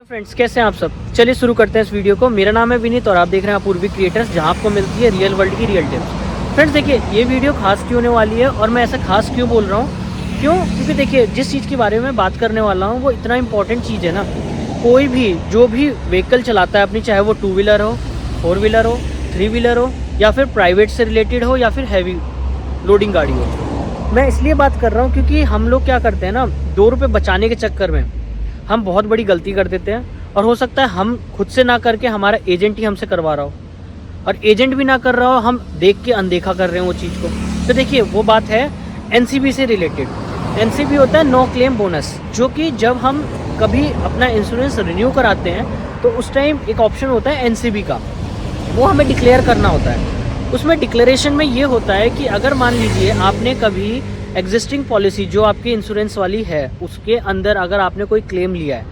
Friends, कैसे हैं आप सब। चलिए शुरू करते हैं इस वीडियो को। मेरा नाम है विनीत और आप देख रहे हैं अपूर्वी क्रिएटर्स, जहां आपको मिलती है रियल वर्ल्ड की रियल टिप्स। फ्रेंड्स देखिए, ये वीडियो खास क्यों होने वाली है और मैं ऐसा खास क्यों बोल रहा हूँ, क्योंकि देखिए जिस चीज़ के बारे में बात करने वाला हूँ वो इतना इंपॉर्टेंट चीज़ है ना। कोई भी जो भी व्हीकल चलाता है अपनी, चाहे वो 2 व्हीलर हो, 4 व्हीलर हो, 3 व्हीलर हो, या फिर प्राइवेट से रिलेटेड हो, या फिर हैवी लोडिंग गाड़ी हो। मैं इसलिए बात कर रहा हूँ क्योंकि हम लोग क्या करते हैं ना, 2 रुपये बचाने के चक्कर में हम बहुत बड़ी गलती कर देते हैं। और हो सकता है हम खुद से ना करके हमारा एजेंट ही हमसे करवा रहा हो, और एजेंट भी ना कर रहा हो, हम देख के अनदेखा कर रहे हैं वो चीज़ को। तो देखिए वो बात है एनसीबी से रिलेटेड। एनसीबी होता है नो क्लेम बोनस, जो कि जब हम कभी अपना इंश्योरेंस रिन्यू कराते हैं तो उस टाइम एक ऑप्शन होता है एनसीबी का, वो हमें डिक्लेयर करना होता है। उसमें डिक्लेरेशन में ये होता है कि अगर मान लीजिए आपने कभी एग्जिस्टिंग पॉलिसी जो आपकी इंश्योरेंस वाली है उसके अंदर अगर आपने कोई क्लेम लिया है,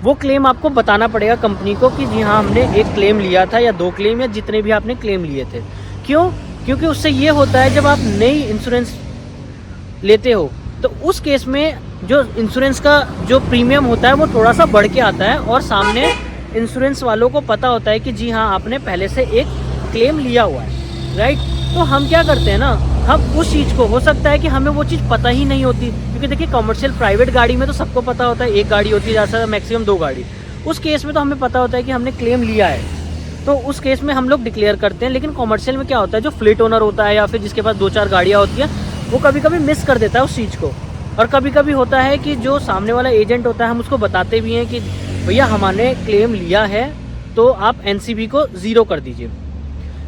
वो क्लेम आपको बताना पड़ेगा कंपनी को कि जी हाँ हमने एक क्लेम लिया था, या 2 क्लेम, या जितने भी आपने क्लेम लिए थे। क्यों? क्योंकि उससे ये होता है जब आप नई इंश्योरेंस लेते हो तो उस केस में जो इंश्योरेंस का जो प्रीमियम होता है वो थोड़ा सा बढ़ के आता है, और सामने इंश्योरेंस वालों को पता होता है कि जी हाँ आपने पहले से एक क्लेम लिया हुआ है, राइट। तो हम क्या करते हैं ना, हम उस चीज़ को, हो सकता है कि हमें वो चीज़ पता ही नहीं होती, क्योंकि देखिए कमर्शियल प्राइवेट गाड़ी में तो सबको पता होता है, एक गाड़ी होती है, ज़्यादा मैक्सिमम 2 गाड़ी। उस केस में तो हमें पता होता है कि हमने क्लेम लिया है, तो उस केस में हम लोग डिक्लेयर करते हैं। लेकिन कमर्शियल में क्या होता है, जो फ्लीट ओनर होता है या फिर जिसके पास 2-4 गाड़ियाँ होती है, वो कभी कभी मिस कर देता है उस चीज़ को। और कभी कभी होता है कि जो सामने वाला एजेंट होता है, हम उसको बताते भी हैं कि भैया हमने क्लेम लिया है तो आप एनसीबी को ज़ीरो कर दीजिए।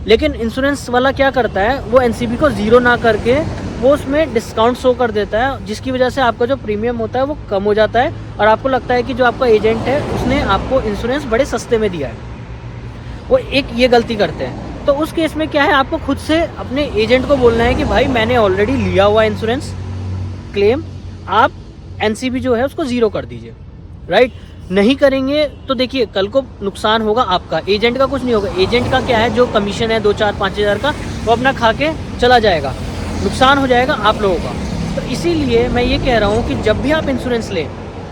लेकिन इंश्योरेंस वाला क्या करता है, वो एनसीबी को ज़ीरो ना करके वो उसमें डिस्काउंट शो कर देता है, जिसकी वजह से आपका जो प्रीमियम होता है वो कम हो जाता है, और आपको लगता है कि जो आपका एजेंट है उसने आपको इंश्योरेंस बड़े सस्ते में दिया है। वो एक ये गलती करते हैं। तो उस केस में क्या है, आपको खुद से अपने एजेंट को बोलना है कि भाई मैंने ऑलरेडी लिया हुआ इंश्योरेंस क्लेम, आप एनसीबी जो है उसको ज़ीरो कर दीजिए, राइट। नहीं करेंगे तो देखिए कल को नुकसान होगा आपका, एजेंट का कुछ नहीं होगा। एजेंट का क्या है, जो कमीशन है 2-4-5 हज़ार का, वो अपना खा के चला जाएगा, नुकसान हो जाएगा आप लोगों का। तो इसीलिए मैं ये कह रहा हूँ कि जब भी आप इंश्योरेंस लें,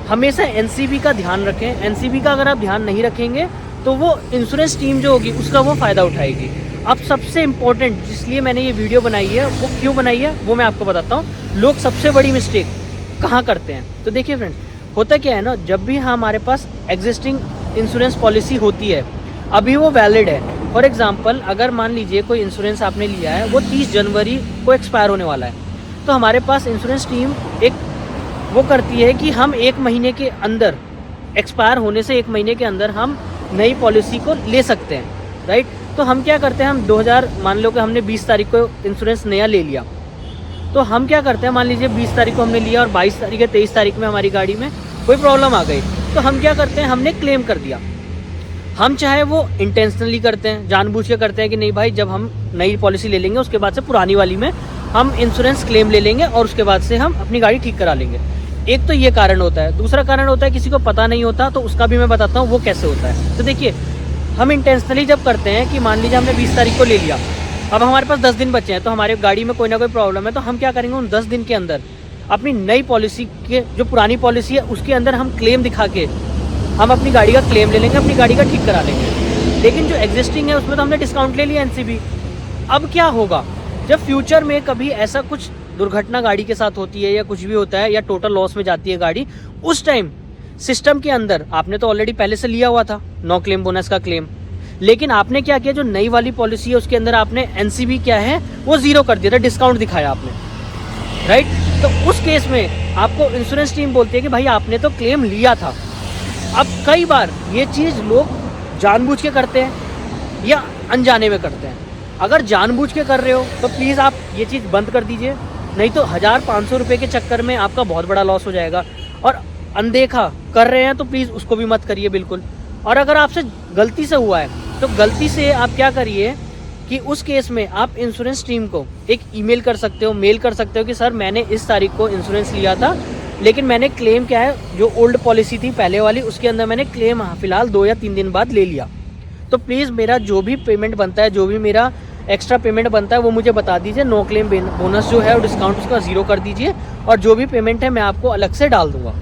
हमेशा एनसीबी का ध्यान रखें। एनसीबी का अगर आप ध्यान नहीं रखेंगे तो वो इंश्योरेंस टीम जो होगी उसका वो फ़ायदा उठाएगी। अब सबसे इम्पोर्टेंट जिसलिए मैंने ये वीडियो बनाई है, वो क्यों बनाई है वो मैं आपको बताता हूँ। लोग सबसे बड़ी मिस्टेक कहाँ करते हैं, तो देखिए फ्रेंड्स, होता क्या है ना, जब भी हमारे पास एग्जिस्टिंग इंश्योरेंस पॉलिसी होती है, अभी वो वैलिड है। फॉर एग्जांपल, अगर मान लीजिए कोई इंश्योरेंस आपने लिया है, वो 30 जनवरी को एक्सपायर होने वाला है, तो हमारे पास इंश्योरेंस टीम एक वो करती है कि हम 1 महीने के अंदर, एक्सपायर होने से 1 महीने के अंदर हम नई पॉलिसी को ले सकते हैं, राइट। तो हम क्या करते हैं, हम 2000 मान लो कि हमने 20 तारीख को इंश्योरेंस नया ले लिया, तो हम क्या करते हैं, मान लीजिए 20 तारीख को हमने लिया और 22 तारीख या 23 तारीख में हमारी गाड़ी में कोई प्रॉब्लम आ गई, तो हम क्या करते हैं, हमने क्लेम कर दिया। हम चाहे वो इंटेंशनली करते हैं, जानबूझ के करते हैं कि नहीं भाई जब हम नई पॉलिसी ले लेंगे उसके बाद से पुरानी वाली में हम इंश्योरेंस क्लेम ले लेंगे और उसके बाद से हम अपनी गाड़ी ठीक करा लेंगे। एक तो ये कारण होता है। दूसरा कारण होता है किसी को पता नहीं होता, तो उसका भी मैं बताता हूँ वो कैसे होता है। तो देखिए, हम इंटेंशनली जब करते हैं कि मान लीजिए हमने 20 तारीख को ले लिया, अब हमारे पास 10 दिन बचे हैं, तो हमारी गाड़ी में कोई ना कोई प्रॉब्लम है, तो हम क्या करेंगे, उन 10 दिन के अंदर अपनी नई पॉलिसी के, जो पुरानी पॉलिसी है उसके अंदर हम क्लेम दिखा के हम अपनी गाड़ी का क्लेम ले लेंगे, अपनी गाड़ी का ठीक करा लेंगे। लेकिन जो एग्जिस्टिंग है उसमें तो हमने डिस्काउंट ले लिया एनसीबी। अब क्या होगा, जब फ्यूचर में कभी ऐसा कुछ दुर्घटना गाड़ी के साथ होती है या कुछ भी होता है या टोटल लॉस में जाती है गाड़ी, उस टाइम सिस्टम के अंदर आपने तो ऑलरेडी पहले से लिया हुआ था नो क्लेम बोनस का क्लेम, लेकिन आपने क्या किया, जो नई वाली पॉलिसी है उसके अंदर आपने एनसीबी क्या है वो ज़ीरो कर दिया था, डिस्काउंट दिखाया आपने, राइट। तो उस केस में आपको इंश्योरेंस टीम बोलती है कि भाई आपने तो क्लेम लिया था। अब कई बार ये चीज़ लोग जानबूझ के करते हैं या अनजाने में करते हैं। अगर जानबूझ के कर रहे हो तो प्लीज़ आप ये चीज़ बंद कर दीजिए, नहीं तो 1000-500 रुपये के चक्कर में आपका बहुत बड़ा लॉस हो जाएगा। और अनदेखा कर रहे हैं तो प्लीज़ उसको भी मत करिए बिल्कुल। और अगर आपसे गलती से हुआ है तो गलती से आप क्या करिए कि उस केस में आप इंश्योरेंस टीम को एक ईमेल कर सकते हो, मेल कर सकते हो कि सर मैंने इस तारीख को इंश्योरेंस लिया था, लेकिन मैंने क्लेम क्या है, जो ओल्ड पॉलिसी थी पहले वाली उसके अंदर मैंने क्लेम फ़िलहाल 2 या 3 दिन बाद ले लिया, तो प्लीज़ मेरा जो भी पेमेंट बनता है, जो भी मेरा एक्स्ट्रा पेमेंट बनता है वो मुझे बता दीजिए। नो क्लेम बोनस जो है और डिस्काउंट उसका ज़ीरो कर दीजिए, और जो भी पेमेंट है मैं आपको अलग से डाल दूँगा।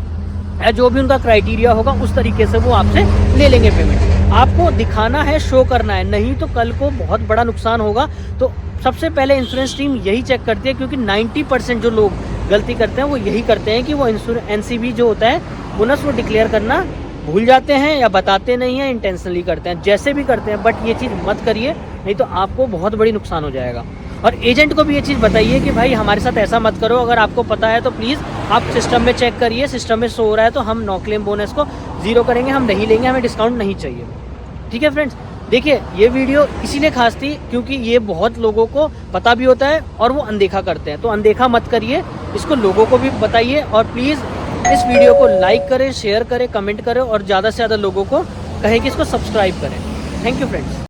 या जो भी उनका क्राइटेरिया होगा उस तरीके से वो आपसे ले लेंगे पेमेंट। आपको दिखाना है, शो करना है, नहीं तो कल को बहुत बड़ा नुकसान होगा। तो सबसे पहले इंश्योरेंस टीम यही चेक करती है, क्योंकि 90% जो लोग गलती करते हैं वो यही करते हैं कि वो एनसीबी जो होता है बोनस वो डिक्लेयर करना भूल जाते हैं या बताते नहीं हैं, इंटेंशनली करते हैं, जैसे भी करते हैं। बट ये चीज़ मत करिए, नहीं तो आपको बहुत बड़ी नुकसान हो जाएगा। और एजेंट को भी ये चीज़ बताइए कि भाई हमारे साथ ऐसा मत करो, अगर आपको पता है तो प्लीज़ आप सिस्टम में चेक करिए, सिस्टम में शो हो रहा है तो हम नो क्लेम बोनस को ज़ीरो करेंगे, हम नहीं लेंगे, हमें डिस्काउंट नहीं चाहिए। ठीक है फ्रेंड्स, देखिए ये वीडियो इसीलिए खास थी क्योंकि ये बहुत लोगों को पता भी होता है और वो अनदेखा करते हैं। तो अनदेखा मत करिए, इसको लोगों को भी बताइए और प्लीज़ इस वीडियो को लाइक करें, शेयर करें, कमेंट करें और ज़्यादा से ज़्यादा लोगों को कहें कि इसको सब्सक्राइब करें। Thank you friends.